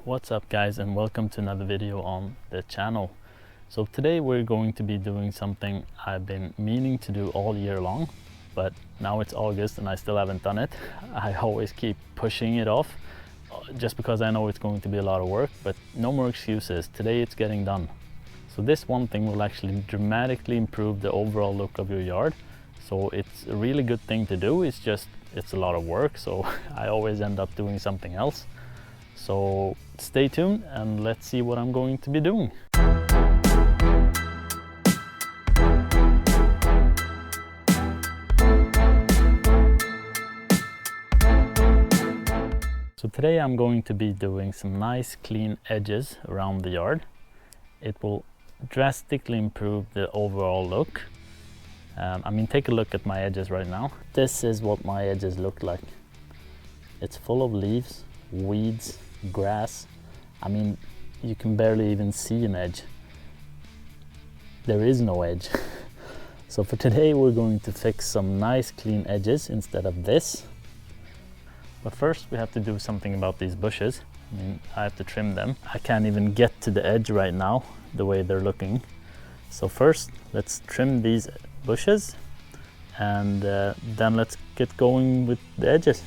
What's up guys, and welcome to another video on the channel. So today we're going to be doing something I've been meaning to do all year long, but now it's August and I still haven't done it. I always keep pushing it off just because I know it's going to be a lot of work, but no more excuses. Today it's getting done. So this one thing will actually dramatically improve the overall look of your yard. So it's a really good thing to do. It's a lot of work, so I always end up doing something else. So stay tuned and let's see what I'm going to be doing. So today I'm going to be doing some nice clean edges around the yard. It will drastically improve the overall look. Take a look at my edges right now. This is what my edges look like. It's full of leaves, weeds, grass. You can barely even see an edge. There is no edge. So for today we're going to fix some nice clean edges instead of this. But first we have to do something about these bushes. I have to trim them. I can't even get to the edge right now the way they're looking. So first let's trim these bushes and then let's get going with the edges.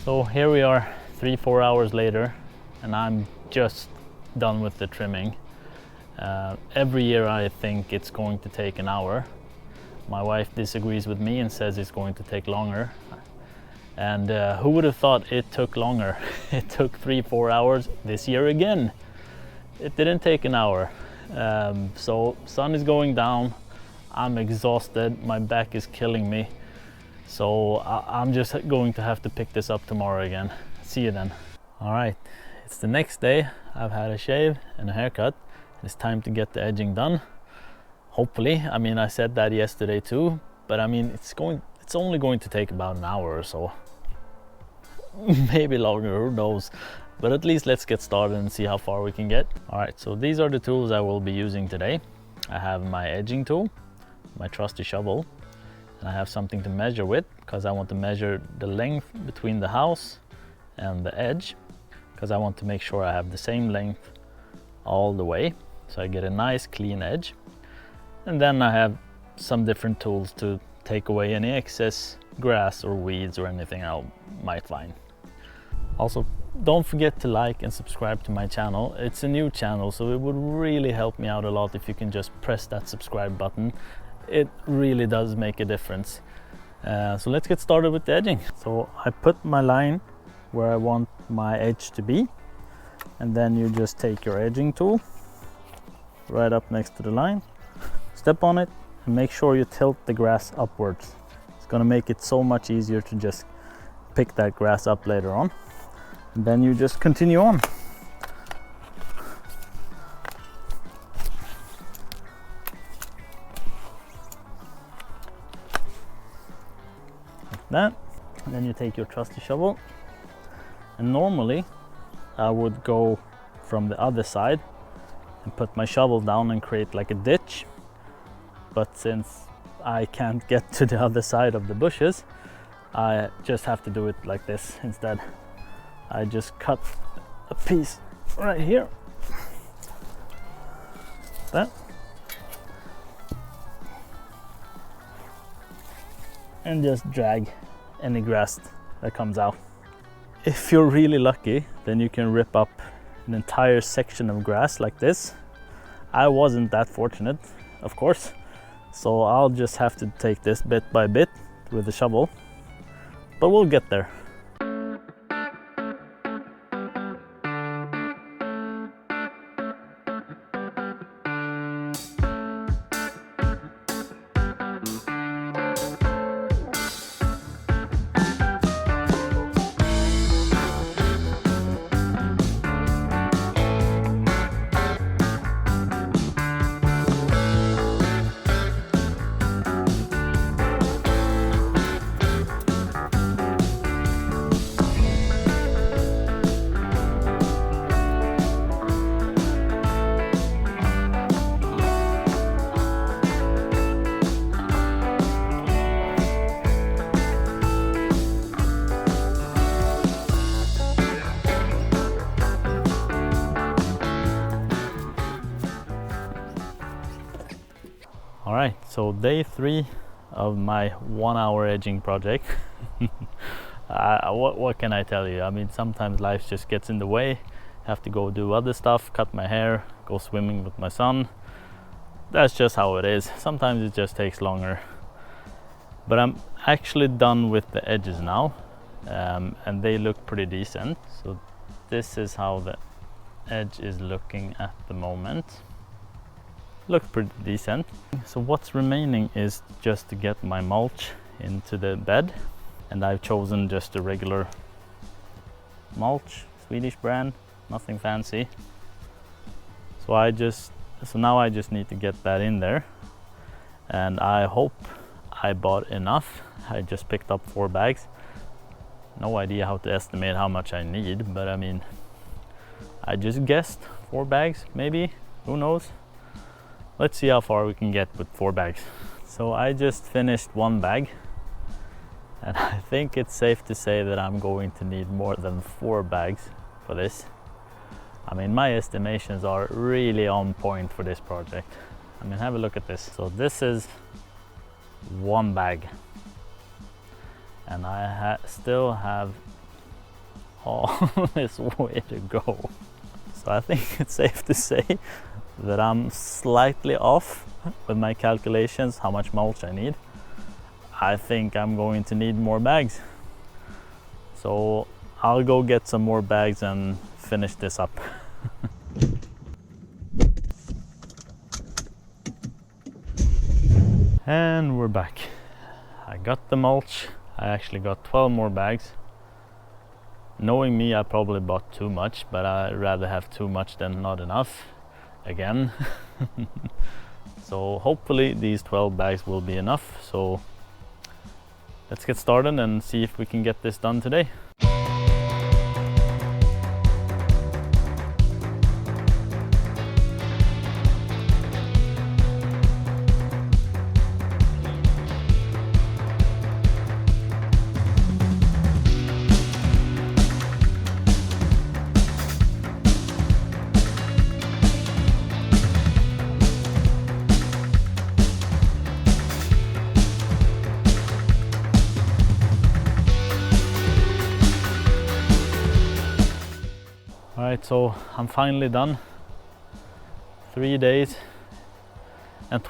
So here we are 3-4 hours later and I'm just done with the trimming. Every year I think it's going to take an hour. My wife disagrees with me and says it's going to take longer. And who would have thought it took longer? It took 3-4 hours this year again. It didn't take an hour. So sun is going down. I'm exhausted. My back is killing me. So I'm just going to have to pick this up tomorrow again. See you then. All right, it's the next day. I've had a shave and a haircut. It's time to get the edging done. Hopefully, I said that yesterday too, but it's only going to take about an hour or so. Maybe longer, who knows? But at least let's get started and see how far we can get. All right, so these are the tools I will be using today. I have my edging tool, my trusty shovel, and I have something to measure with because I want to measure the length between the house and the edge, because I want to make sure I have the same length all the way so I get a nice clean edge. And then I have some different tools to take away any excess grass or weeds or anything I might find. Also, don't forget to like and subscribe to my channel. It's a new channel, so it would really help me out a lot if you can just press that subscribe button. It really does make a difference. So let's get started with the edging. So I put my line where I want my edge to be, and then you just take your edging tool right up next to the line, step on it, and make sure you tilt the grass upwards. It's going to make it so much easier to just pick that grass up later on. And then you just continue on. That, and then you take your trusty shovel, and normally I would go from the other side and put my shovel down and create like a ditch, but since I can't get to the other side of the bushes, I just have to do it like this instead. I just cut a piece right here, that, and just drag any grass that comes out. If you're really lucky, then you can rip up an entire section of grass like this. I wasn't that fortunate, of course, so I'll just have to take this bit by bit with the shovel, but we'll get there. So day 3 of my 1-hour edging project. What can I tell you? I mean, sometimes life just gets in the way. Have to go do other stuff, cut my hair, go swimming with my son. That's just how it is. Sometimes it just takes longer. But I'm actually done with the edges now, and they look pretty decent. So this is how the edge is looking at the moment. Looks pretty decent. So what's remaining is just to get my mulch into the bed, and I've chosen just a regular mulch, Swedish brand, nothing fancy. So now I just need to get that in there, and I hope I bought enough. I just picked up 4 bags. No idea how to estimate how much I need, but I mean, I just guessed 4 bags maybe, who knows. Let's see how far we can get with 4 bags. So I just finished 1 bag, and I think it's safe to say that I'm going to need more than 4 bags for this. I mean, my estimations are really on point for this project. I mean, have a look at this. So this is 1 bag, and I still have all this way to go. So I think it's safe to say that I'm slightly off with my calculations how much mulch I need. I think I'm going to need more bags. So I'll go get some more bags and finish this up. And we're back. I got the mulch. I actually got 12 more bags. Knowing me, I probably bought too much, but I'd rather have too much than not enough again. So hopefully these 12 bags will be enough. So let's get started and see if we can get this done today. Alright, so I'm finally done. 3 days and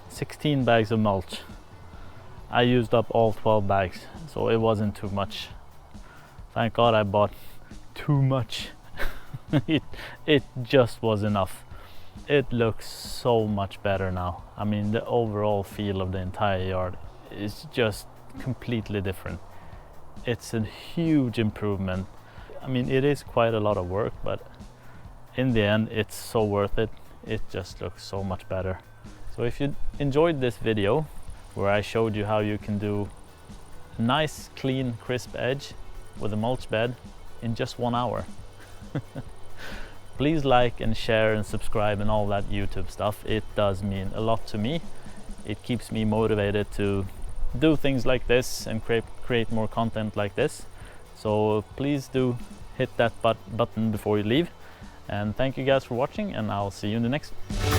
16 bags of mulch. I used up all 12 bags, so it wasn't too much. Thank God I bought too much. it just was enough. It looks so much better now. I mean, the overall feel of the entire yard is just completely different. It's a huge improvement. I mean, it is quite a lot of work, but in the end it's so worth it. It just looks so much better. So if you enjoyed this video where I showed you how you can do a nice, clean, crisp edge with a mulch bed in just 1 hour, please like and share and subscribe and all that YouTube stuff. It does mean a lot to me. It keeps me motivated to do things like this and create more content like this. So please do hit that button before you leave. And thank you guys for watching, and I'll see you in the next one.